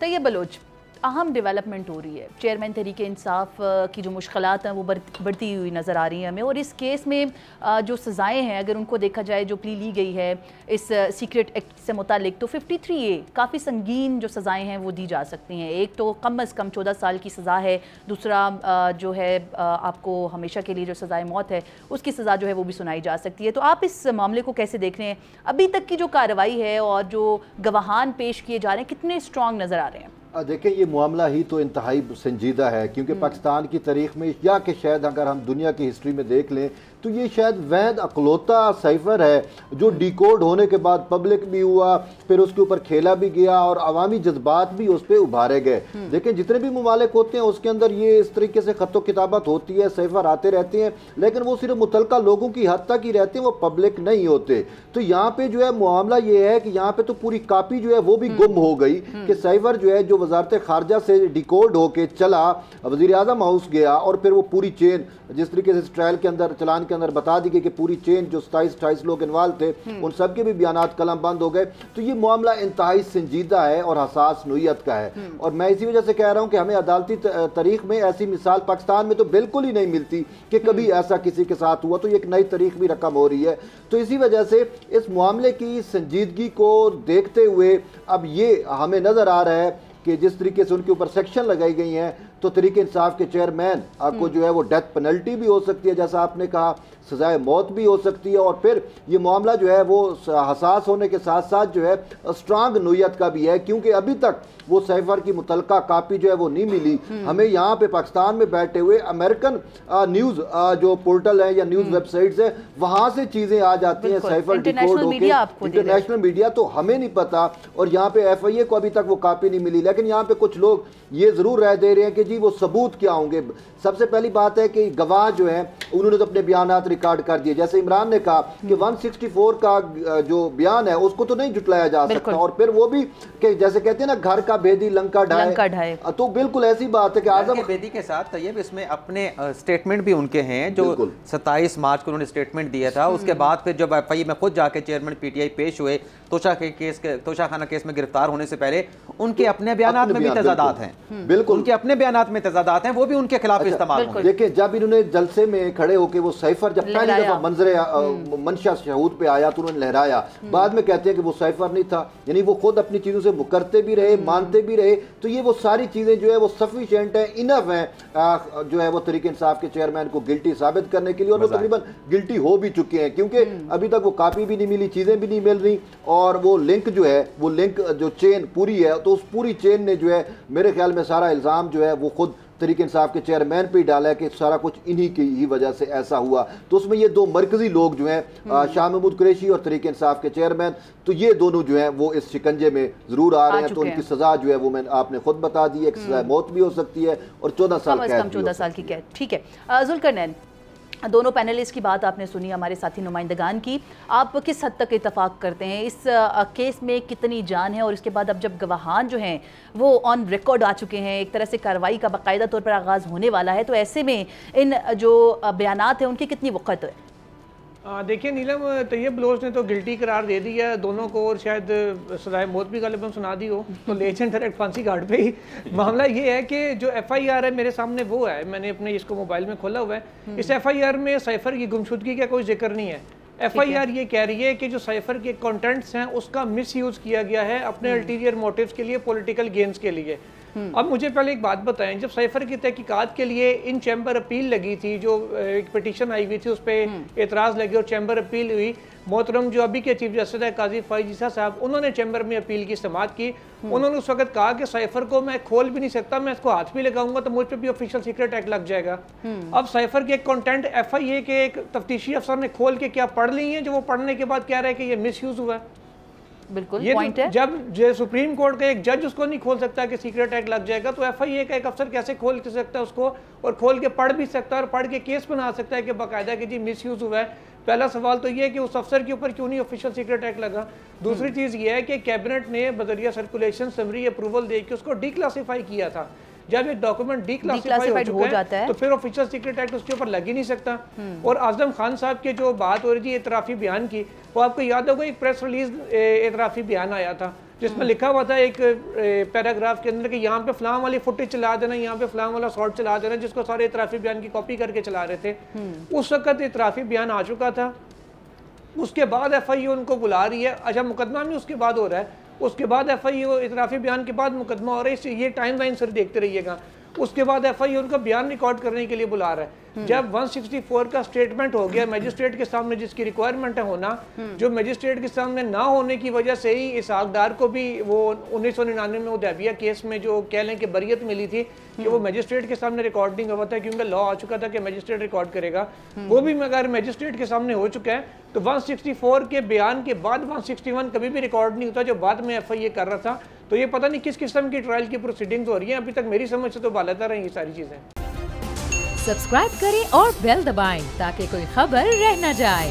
Tayyab Bloch, अहम development हो रही है। चेयरमैन तहरीक इंसाफ की जो मुश्किलात हैं वो बढ़ती हुई नज़र आ रही हैं हमें, और इस केस में जो सज़ाएं हैं अगर उनको देखा जाए, जो प्ली ली गई है इस सीक्रेट एक्ट से मुतालिक, तो 53A काफ़ी संगीन जो सज़ाएं हैं वो दी जा सकती हैं। एक तो कम अज़ कम 14 साल की सज़ा है, दूसरा जो है आपको हमेशा के लिए जो सज़ाए मौत है उसकी सज़ा जो है वो भी सुनाई जा सकती है। तो आप इस मामले को कैसे देख रहे हैं? अभी तक की जो कार्रवाई है और जो गवाहान पेश किए जा रहे हैं कितने स्ट्रॉन्ग नज़र आ रहे हैं? देखिए, ये मामला ही तो इंतहाई संजीदा है, क्योंकि पाकिस्तान की तारीख में, या कि शायद अगर हम दुनिया की हिस्ट्री में देख लें तो ये शायद वैध अकलौता साइफर है जो डिकोड होने के बाद पब्लिक भी हुआ, फिर उसके ऊपर खेला भी गया और अवामी जज्बात भी उस पर उभारे गए। देखिए, जितने भी ममालिक होते हैं उसके अंदर ये इस तरीके से खतो किताबत होती है, साइफर आते रहते हैं, लेकिन वो सिर्फ मुतलका लोगों की हद तक ही रहते हैं, वो पब्लिक नहीं होते। तो यहाँ पे जो है मामला ये है कि यहाँ पे तो पूरी कापी जो है वो भी गुम हो गई कि साइफर जो है जो वजारत खारजा से डिकोड होके चला, वजीर आजम हाउस गया, और फिर वो पूरी चेन जिस तरीके से इस ट्रायल के अंदर, चलान के अंदर बता दी गई कि पूरी चेन जो 27-28 लोग इन्वॉल्व थे उन सबके भी बयानात कलम बंद हो गए। तो ये मामला इंतहाई संजीदा है और हसास नोयत का है, और मैं इसी वजह से कह रहा हूँ कि हमें अदालती तारीख में ऐसी मिसाल पाकिस्तान में तो बिल्कुल ही नहीं मिलती कि कभी ऐसा किसी के साथ हुआ। तो ये एक नई तारीख भी रकम हो रही है। तो इसी वजह से इस मामले की संजीदगी को देखते हुए अब ये हमें नजर आ रहा है कि जिस तरीके से उनके ऊपर सेक्शन लगाई गई हैं, तो तहरीक इंसाफ के चेयरमैन को जो है वो डेथ पेनल्टी भी हो सकती है, जैसा आपने कहा, सजाए मौत भी हो सकती है, और फिर ये मामला जो है वो हसास होने के साथ साथ जो है स्ट्रांग नोयत का भी है, क्योंकि अभी तक वो साइफर की मुतलका कापी जो है वो नहीं मिली। हमें यहाँ पे पाकिस्तान में बैठे हुए अमेरिकन न्यूज़ जो पोर्टल है या न्यूज़ वेबसाइट्स है, वहाँ से चीज़ें आ जाती हैं साइफर डिकोड होके, इंटरनेशनल मीडिया, तो हमें नहीं पता। और यहाँ पे FIA को अभी तक वो कापी नहीं मिली, लेकिन यहाँ पे कुछ लोग ये जरूर राय दे रहे हैं कि जी वो सबूत क्या होंगे। सबसे पहली बात है कि गवाह जो है उन्होंने तो अपने बयानात रिकॉर्ड कर दिए, जैसे इमरान ने कहा कि 164 का जो बयान है उसको तो नहीं जुटलाया जा सकता, और फिर वो भी कि जैसे कहते हैं ना, घर का भेदी लंका ढाए, तो बिल्कुल ऐसी बात है कि आजम बेदी के साथ तैयब इसमें अपने स्टेटमेंट भी उनके हैं जो 27 मार्च को उन्होंने स्टेटमेंट दिया था। उसके बाद फिर जब FIA में खुद जाके चेयरमैन PTI पेश हुए तोशा खाना केस में गिरफ्तार होने से पहले, उनके अपने बयानात में भी तजादात हैं, बिल्कुल उनके अपने बयानात में तजादात हैं, वो भी उनके खिलाफ इस्तेमाल होंगे। देखिए, जब इन्होंने जलसे में खड़े होकर वो साइफर जब पहली दफा मंजरे मंशा शहूद पे आया तो उन्होंने लहराया, बाद में कहते हैं कि वो साइफर नहीं था, यानी वो खुद अपनी चीजों से मुकरते भी रहे, मानते भी रहे। तो ये वो सारी चीजें जो है वो सफिशिएंट है, इनफ है जो है वो तहरीक इंसाफ के चेयरमैन को गिल्टी साबित करने के लिए, और वो तकरीबन गिल्टी हो भी चुके हैं, क्योंकि अभी तक वो कापी भी नहीं मिली, चीजें भी नहीं मिल रही, और वो लिंक जो है, वो लिंक जो चेन पूरी है, तो उस पूरी चेन ने जो है मेरे ख्याल में सारा इल्जाम जो है वो खुद तहरीक इंसाफ के चेयरमैन पे डाला है कि सारा कुछ इन्हीं की ही वजह से ऐसा हुआ। तो उसमें ये दो मरकजी लोग जो हैं, शाह महमूद कुरैशी और तहरीक इंसाफ के चेयरमैन, तो ये दोनों जो हैं वो इस शिकंजे में जरूर आ रहे हैं। तो उनकी सजा जो है वो मैंने आपने खुद बता दी है कि सजा मौत भी हो सकती है और 14 साल कैद, 14 साल की कैद। ठीक है, जुल्करनैन, दोनों पैनलिस्ट की बात आपने सुनी, हमारे साथी नुमाइंदगान की, आप किस हद तक इत्तफाक करते हैं इस केस में कितनी जान है? और इसके बाद अब जब गवाहान जो हैं वो ऑन रिकॉर्ड आ चुके हैं, एक तरह से कार्रवाई का बाकायदा तौर पर आगाज़ होने वाला है, तो ऐसे में इन जो बयानात हैं उनकी कितनी वक़्त है? देखिए नीलम, तैयब बलोच ने तो गिल्टी करार दे दिया दोनों को, और शायद सजाए मौत भी गालिबन सुना दी हो, तो ले चलें डायरेक्ट फांसी घाट पे ही। मामला ये है कि जो FIR है मेरे सामने वो है, मैंने अपने इसको मोबाइल में खोला हुआ है। इस FIR में साइफर की गुमशुदगी का कोई जिक्र नहीं है। FIR ये कह रही है कि जो साइफर के कंटेंट्स हैं उसका मिसयूज किया गया है अपने अल्टीरियर मोटिव्स के लिए, पॉलिटिकल गेन्स के लिए। अब मुझे पहले एक बात बताएं, जब साइफर की तहकीकात के लिए इन चैम्बर अपील लगी थी, जो एक पिटीशन आई हुई थी उस पर एतराज़ लगे और चैम्बर अपील हुई, मोहतरम जो अभी के चीफ जस्टिस है काजी फ़ाइज़ ईसा साहब, उन्होंने चैम्बर में अपील की समाअत की। उन्होंने उस वक्त कहा कि साइफर को मैं खोल भी नहीं सकता, मैं इसको हाथ भी लगाऊंगा तो मुझ पर भी ऑफिशियल सीक्रेट एक्ट लग जाएगा। अब साइफर के कंटेंट FIA के एक तफ्तीशी अफसर ने खोल के क्या पढ़ ली है, जो वो पढ़ने के बाद कह रहा है कि ये मिसयूज हुआ है। बिल्कुल ये पॉइंट है। जब जो सुप्रीम कोर्ट का एक जज उसको नहीं खोल सकता कि सीक्रेट एक्ट लग जाएगा, तो FIA का एक अफसर कैसे खोल सकता है उसको, और खोल के पढ़ भी सकता है और पढ़ के केस बना सकता है कि बाकायदा कि जी मिसयूज हुआ है। पहला सवाल तो ये है कि उस अफसर के ऊपर क्यों नहीं ऑफिशियल सीक्रेट एक्ट लगा। दूसरी चीज़ ये है कि कैबिनेट ने बजरिया सर्कुलेशन समरी अप्रूवल दे के उसको डिक्लासीफाई किया था। जब एक डॉक्यूमेंट डिक्लासिफाइड हो जाता है तो फिर ऑफिशियल सीक्रेट एक्ट उसके ऊपर लग ही नहीं सकता। और आजम खान साहब के जो बात हो रही थी एतराफ़ी बयान की, वो आपको याद होगा एक प्रेस रिलीज एतराफ़ी बयान आया था जिसमें लिखा हुआ था एक पैराग्राफ के अंदर कि यहाँ पे फलां वाली फुटेज चला देना, यहाँ पे फलां वाला शॉट चला देना, जिसको सारे इतराफी बयान की कॉपी करके चला रहे थे। उस वक्त इतराफी बयान आ चुका था। उसके बाद FIU उनको बुला रही है। अच्छा, मुकदमा भी उसके बाद हो रहा है। उसके बाद FIU इतराफी बयान के बाद मुकदमा हो रहा है। इससे ये टाइम लाइन सर देखते रहिएगा। उसके बाद FIU उनका बयान रिकॉर्ड करने के लिए बुला रहा है। जब 164 का स्टेटमेंट हो गया मजिस्ट्रेट के सामने, जिसकी रिक्वायरमेंट है होना, जो मजिस्ट्रेट के सामने ना होने की वजह से ही इसहाकडार को भी वो 1999 में उदैबिया केस में जो कह लें कि बरियत मिली थी कि वो मजिस्ट्रेट के सामने रिकॉर्डिंग हुआ था, क्योंकि लॉ आ चुका था कि मजिस्ट्रेट रिकॉर्ड करेगा। वो भी अगर मजिस्ट्रेट के सामने हो चुका है तो 164 के बयान के बाद 161 कभी भी रिकॉर्ड नहीं होता, जो बाद में FIA कर रहा था। तो ये पता नहीं किस किस्म की ट्रायल की प्रोसीडिंग्स हो रही हैं। अभी तक मेरी समझ से तो बालातर हैं ये सारी चीज़ें। सब्सक्राइब करें और बेल दबाएं ताकि कोई खबर रह न जाए।